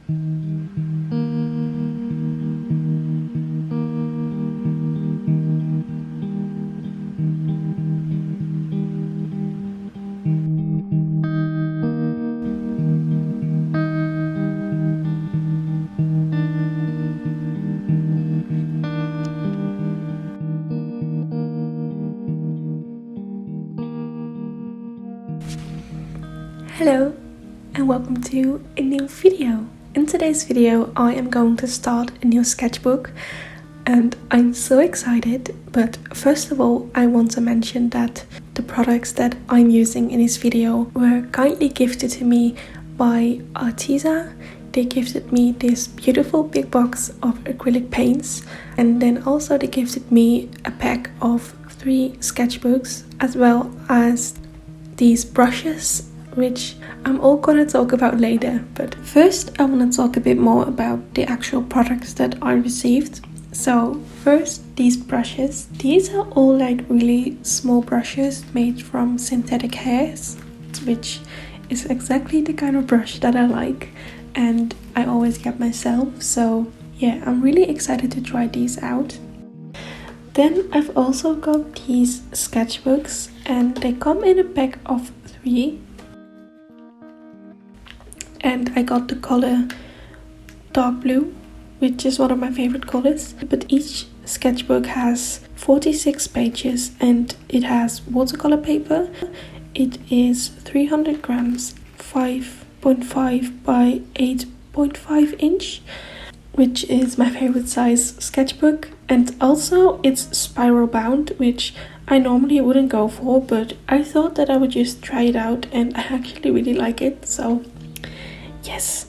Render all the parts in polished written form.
Hello and welcome to a new video. In today's video I am going to start a new sketchbook and I'm so excited, but first of all I want to mention that the products that I'm using in this video were kindly gifted to me by Arteza. They gifted me this beautiful big box of acrylic paints, and then also they gifted me a pack of 3 sketchbooks as well as these brushes, which I'm all gonna talk about later. But first I want to talk a bit more about the actual products that I received. So first, these brushes. These are all like really small brushes made from synthetic hairs, which is exactly the kind of brush that I like and I always get myself. So yeah, I'm really excited to try these out. Then I've also got these sketchbooks and they come in a pack of 3. And I got the color dark blue, which is one of my favorite colors. But each sketchbook has 46 pages and it has watercolor paper. It is 300 grams, 5.5 by 8.5 inch, which is my favorite size sketchbook. And also it's spiral bound, which I normally wouldn't go for, but I thought that I would just try it out and I actually really like it. So yes.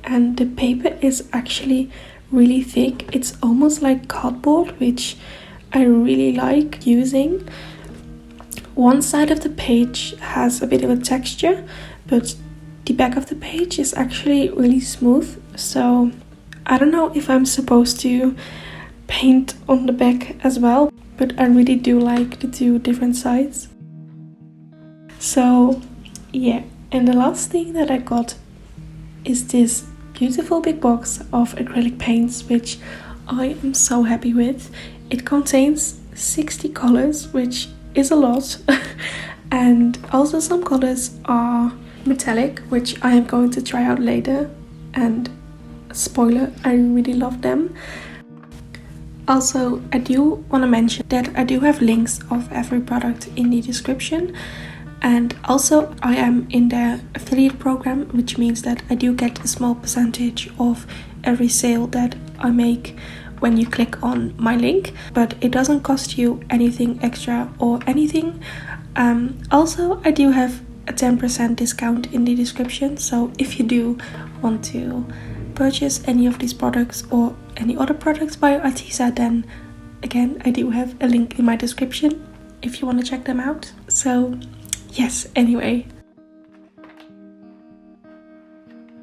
And the paper is actually really thick. It's almost like cardboard, which I really like using. One side of the page has a bit of a texture, but the back of the page is actually really smooth. So I don't know if I'm supposed to paint on the back as well, but I really do like the 2 different sides. So yeah, and the last thing that I got is this beautiful big box of acrylic paints, which I am so happy with. It contains 60 colors, which is a lot. And also some colors are metallic, which I am going to try out later. And spoiler, I really love them. Also, I do want to mention that I do have links of every product in the description. And also I am in the affiliate program, which means that I do get a small percentage of every sale that I make when you click on my link, but it doesn't cost you anything extra or anything. Also, I do have a 10% discount in the description, so if you do want to purchase any of these products or any other products by Arteza, then again I do have a link in my description if you want to check them out. So yes, anyway,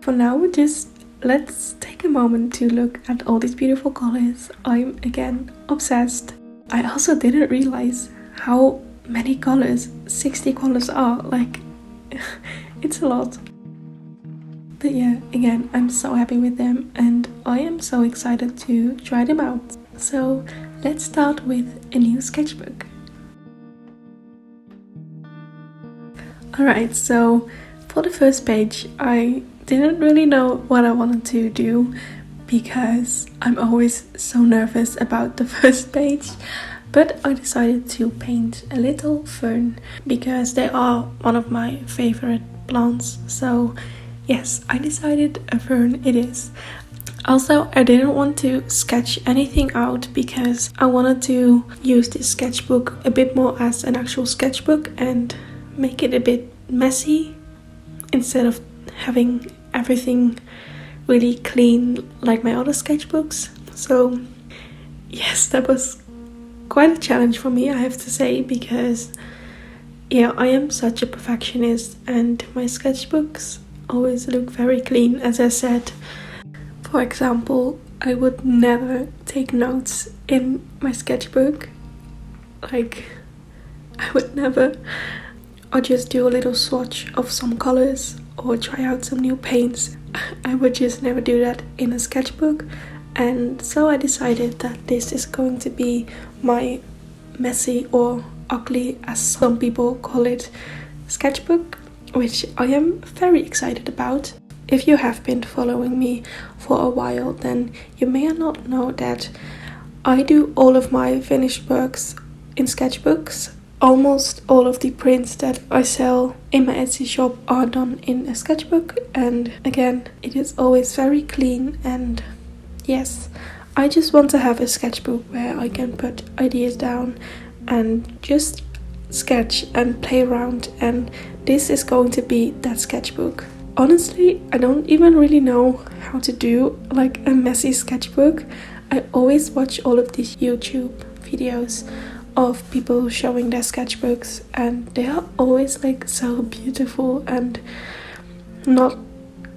for now just let's take a moment to look at all these beautiful colors. I'm again obsessed. I also didn't realize how many colors 60 colors are, like it's a lot. But yeah, again, I'm so happy with them and I am so excited to try them out. So let's start with a new sketchbook. Alright, so for the first page, I didn't really know what I wanted to do because I'm always so nervous about the first page. But I decided to paint a little fern because they are one of my favorite plants. So yes, I decided a fern it is. Also, I didn't want to sketch anything out because I wanted to use this sketchbook a bit more as an actual sketchbook and make it a bit messy instead of having everything really clean like my other sketchbooks. So yes, that was quite a challenge for me, I have to say, because yeah, I am such a perfectionist and my sketchbooks always look very clean. As I said, for example, I would never take notes in my sketchbook. Like, I would never. Or just do a little swatch of some colors or try out some new paints. I would just never do that in a sketchbook. And so I decided that this is going to be my messy or ugly, as some people call it, sketchbook, which I am very excited about. If you have been following me for a while, then you may not know that I do all of my finished works in sketchbooks. Almost all of the prints that I sell in my Etsy shop are done in a sketchbook, and again, it is always very clean. And yes, I just want to have a sketchbook where I can put ideas down and just sketch and play around, and this is going to be that sketchbook. Honestly, I don't even really know how to do like a messy sketchbook. I always watch all of these YouTube videos of people showing their sketchbooks, and they are always like so beautiful and not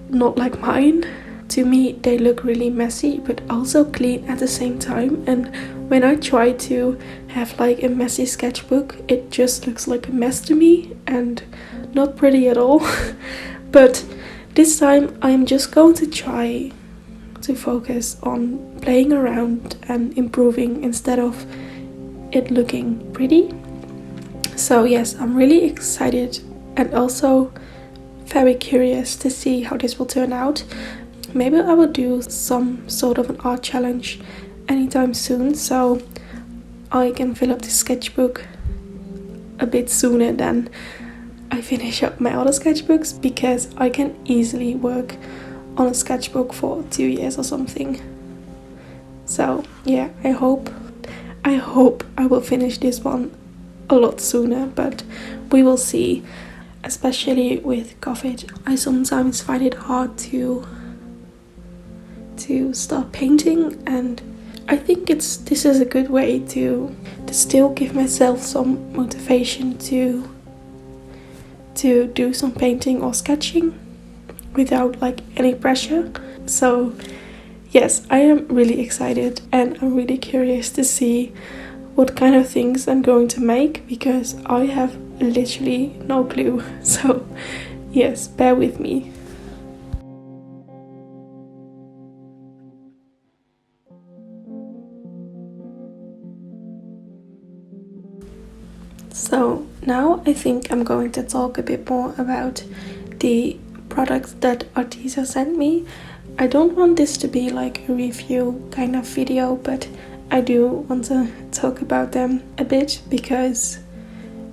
like mine. To me, they look really messy but also clean at the same time, and when I try to have like a messy sketchbook, it just looks like a mess to me and not pretty at all. But this time I'm just going to try to focus on playing around and improving instead of it looking pretty. So yes, I'm really excited and also very curious to see how this will turn out. Maybe I will do some sort of an art challenge anytime soon, so I can fill up the sketchbook a bit sooner than I finish up my other sketchbooks, because I can easily work on a sketchbook for 2 years or something. So yeah, I hope I will finish this one a lot sooner, but we will see. Especially with COVID, I sometimes find it hard to start painting, and I think this is a good way to still give myself some motivation to do some painting or sketching without like any pressure. So yes, I am really excited, and I'm really curious to see what kind of things I'm going to make, because I have literally no clue. So yes, bear with me. So now I think I'm going to talk a bit more about the products that Arteza sent me. I don't want this to be like a review kind of video, but I do want to talk about them a bit, because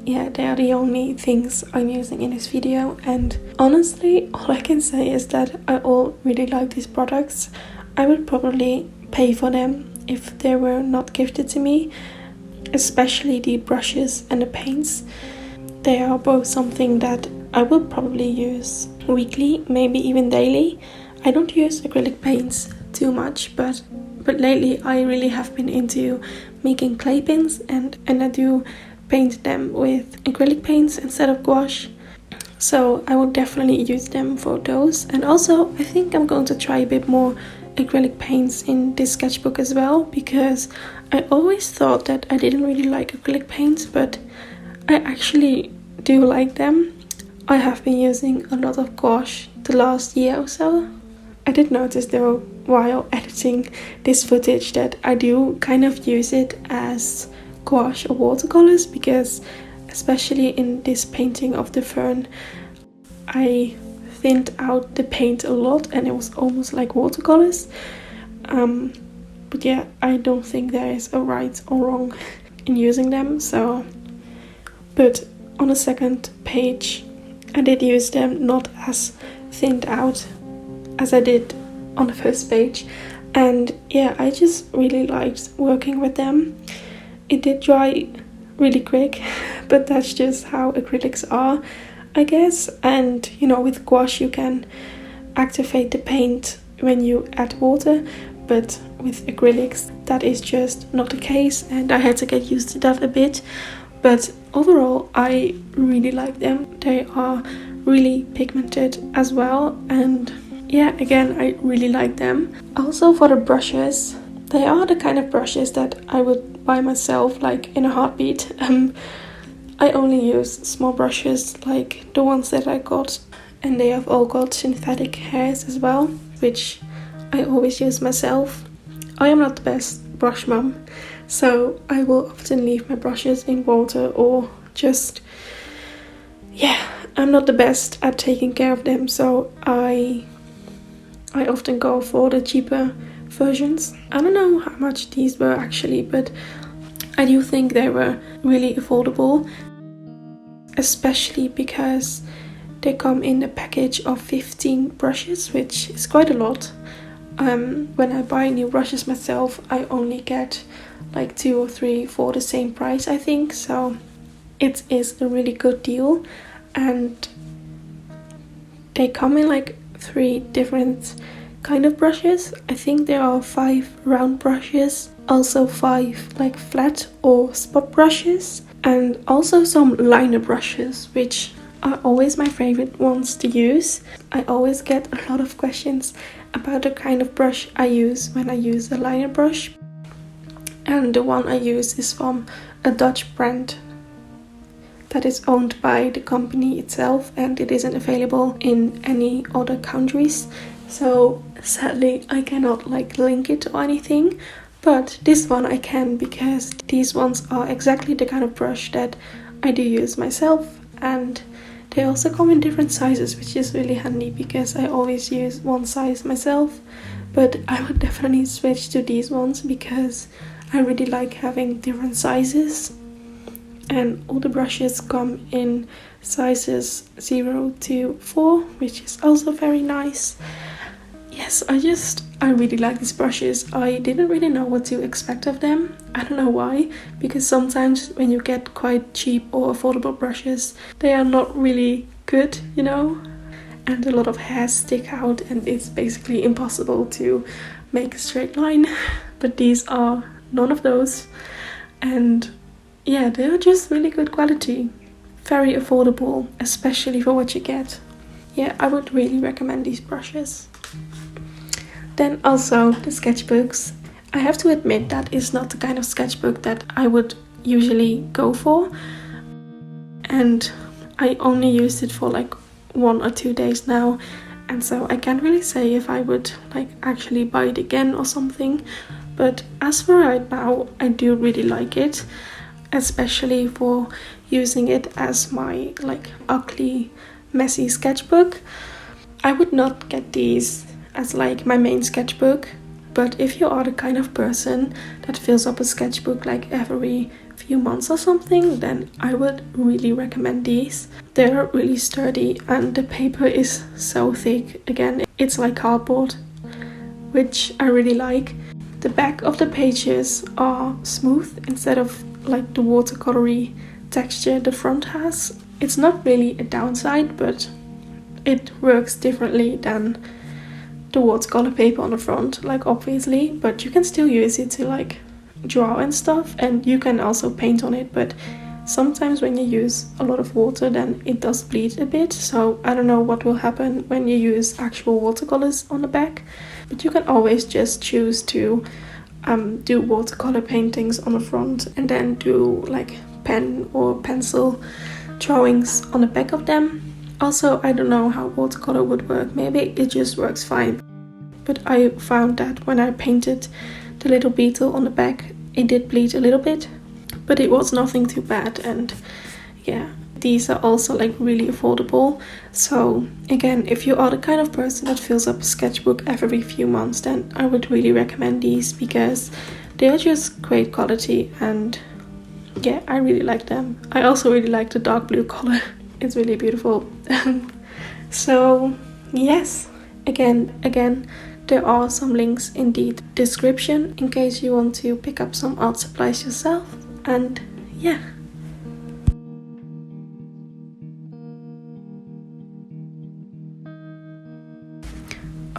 yeah, they are the only things I'm using in this video. And honestly, all I can say is that I all really like these products. I would probably pay for them if they were not gifted to me, especially the brushes and the paints. They are both something that I will probably use weekly, maybe even daily. I don't use acrylic paints too much, but lately I really have been into making clay pins, and I do paint them with acrylic paints instead of gouache. So I will definitely use them for those. And also I think I'm going to try a bit more acrylic paints in this sketchbook as well, because I always thought that I didn't really like acrylic paints, but I actually do like them. I have been using a lot of gouache the last year or so. I did notice though while editing this footage that I do kind of use it as gouache or watercolors, because especially in this painting of the fern, I thinned out the paint a lot and it was almost like watercolors. But yeah, I don't think there is a right or wrong in using them. So, but on the second page I did use them not as thinned out as I did on the first page, and yeah, I just really liked working with them. It did dry really quick, but that's just how acrylics are, I guess. And you know, with gouache you can activate the paint when you add water, but with acrylics that is just not the case, and I had to get used to that a bit. But overall I really like them. They are really pigmented as well, and yeah, again, I really like them. Also for the brushes, they are the kind of brushes that I would buy myself like in a heartbeat. I only use small brushes like the ones that I got, and they have all got synthetic hairs as well, which I always use myself. I am not the best brush mum, so I will often leave my brushes in water or just, I'm not the best at taking care of them, so I often go for the cheaper versions. I don't know how much these were actually, but I do think they were really affordable, especially because they come in a package of 15 brushes, which is quite a lot. When I buy new brushes myself, I only get like 2 or 3 for the same price, I think, so it is a really good deal. And they come in like 3 different kind of brushes. I think there are 5 round brushes, also 5 like flat or spot brushes, and also some liner brushes, which are always my favorite ones to use. I always get a lot of questions about the kind of brush I use when I use a liner brush, and the one I use is from a Dutch brand that is owned by the company itself, and it isn't available in any other countries, so sadly I cannot like link it or anything, but this one I can, because these ones are exactly the kind of brush that I do use myself, and they also come in different sizes, which is really handy because I always use one size myself. But I would definitely switch to these ones because I really like having different sizes, and all the brushes come in sizes 0 to 4, which is also very nice. Yes, I really like these brushes. I didn't really know what to expect of them. I don't know why, because sometimes when you get quite cheap or affordable brushes, they are not really good, you know, and a lot of hairs stick out and it's basically impossible to make a straight line. But these are none of those, and yeah, they're just really good quality, very affordable, especially for what you get. Yeah, I would really recommend these brushes. Then also the sketchbooks. I have to admit that is not the kind of sketchbook that I would usually go for, and I only used it for like 1 or 2 days now, and so I can't really say if I would like actually buy it again or something. But as for right now, I do really like it, especially for using it as my like ugly messy sketchbook. I would not get these as like my main sketchbook, but if you are the kind of person that fills up a sketchbook like every few months or something, then I would really recommend these. They're really sturdy and the paper is so thick. Again, it's like cardboard, which I really like. The back of the pages are smooth instead of like the watercolory texture the front has. It's not really a downside, but it works differently than the watercolor paper on the front, like obviously, but you can still use it to like draw and stuff, and you can also paint on it, but sometimes when you use a lot of water then it does bleed a bit, so I don't know what will happen when you use actual watercolors on the back, but you can always just choose to do watercolor paintings on the front and then do like pen or pencil drawings on the back of them. Also, I don't know how watercolor would work, maybe it just works fine, but I found that when I painted the little beetle on the back, it did bleed a little bit, but it was nothing too bad. And yeah, these are also like really affordable, so again, if you are the kind of person that fills up a sketchbook every few months, then I would really recommend these because they are just great quality, and yeah, I really like them. I also really like the dark blue color. It's really beautiful. So yes, again, there are some links in the description in case you want to pick up some art supplies yourself. And yeah.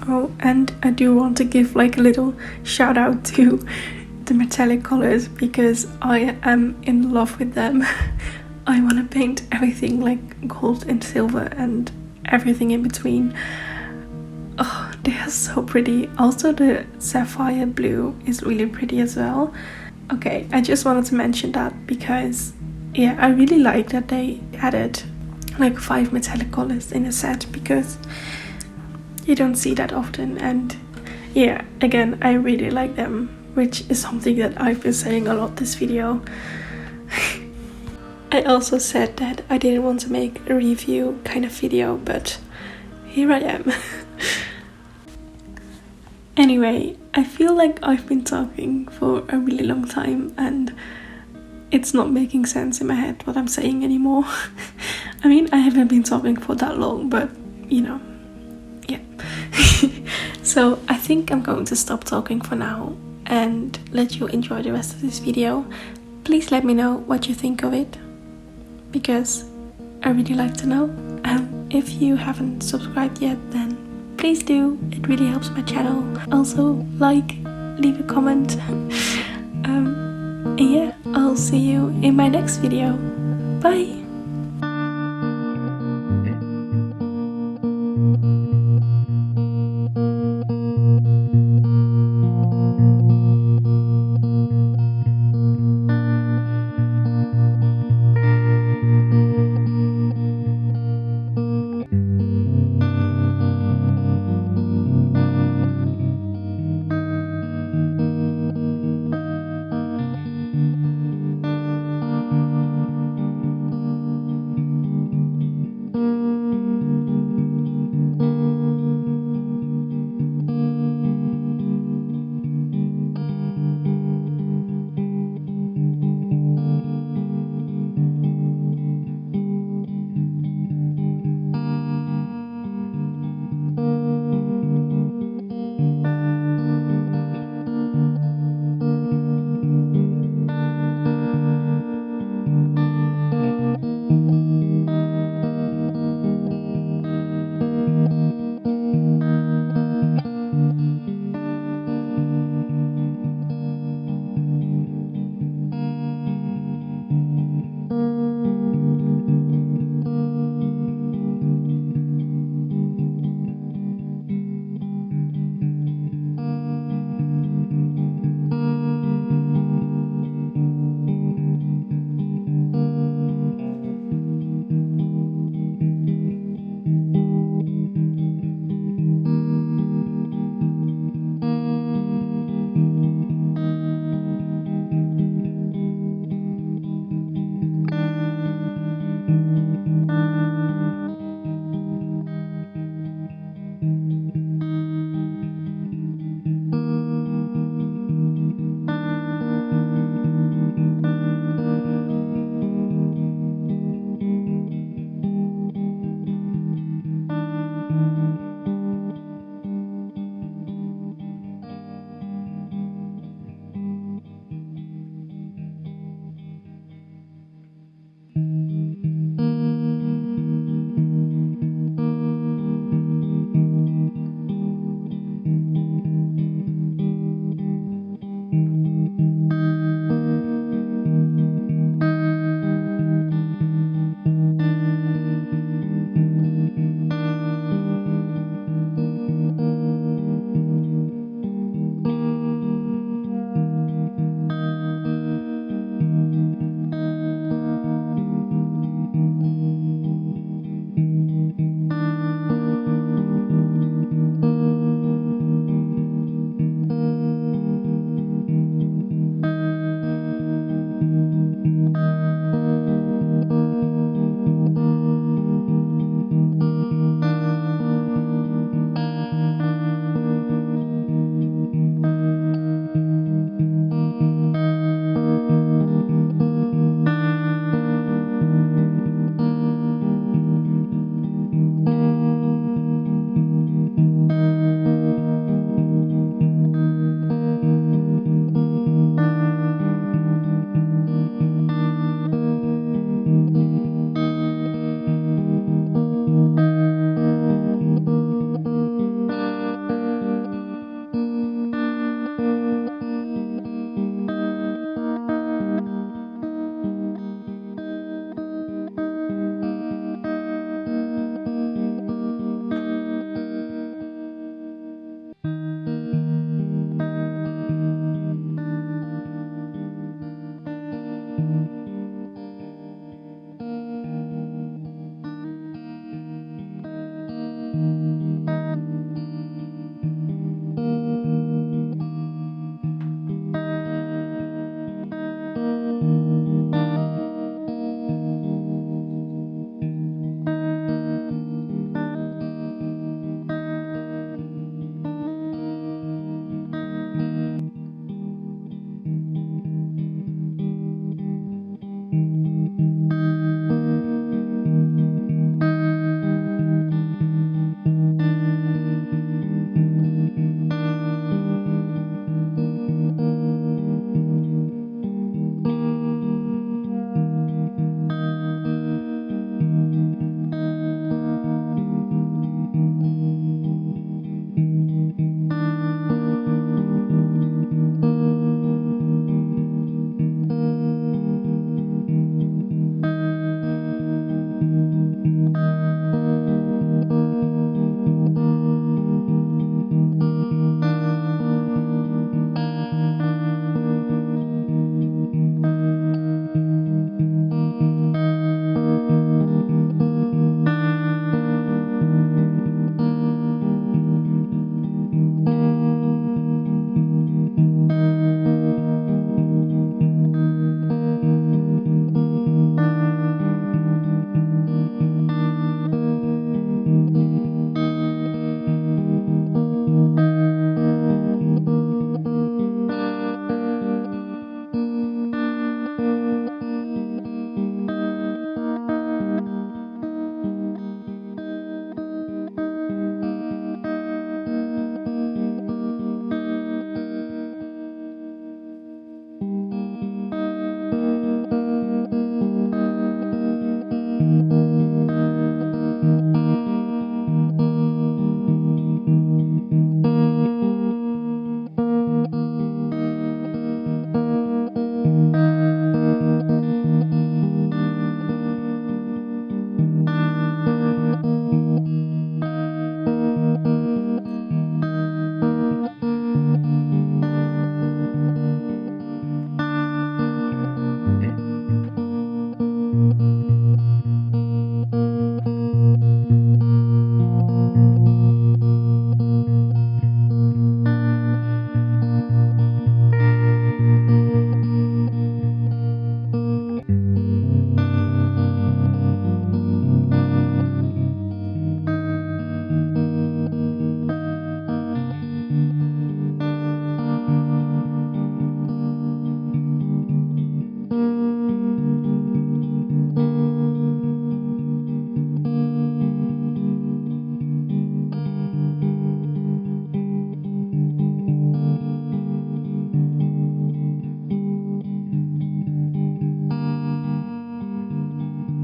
Oh, and I do want to give like a little shout out to the metallic colors because I am in love with them. I want to paint everything like gold and silver and everything in between. Oh, they are so pretty. Also the sapphire blue is really pretty as well. Okay, I just wanted to mention that because yeah, I really like that they added like 5 metallic colors in a set, because you don't see that often. And yeah, again, I really like them, which is something that I've been saying a lot this video. I also said that I didn't want to make a review kind of video, but here I am. Anyway, I feel like I've been talking for a really long time and it's not making sense in my head what I'm saying anymore. I mean, I haven't been talking for that long, but you know, yeah. So I think I'm going to stop talking for now and let you enjoy the rest of this video. Please let me know what you think of it, because I really like to know. If you haven't subscribed yet, then please do. It really helps my channel. Also, like, leave a comment. And yeah, I'll see you in my next video. Bye!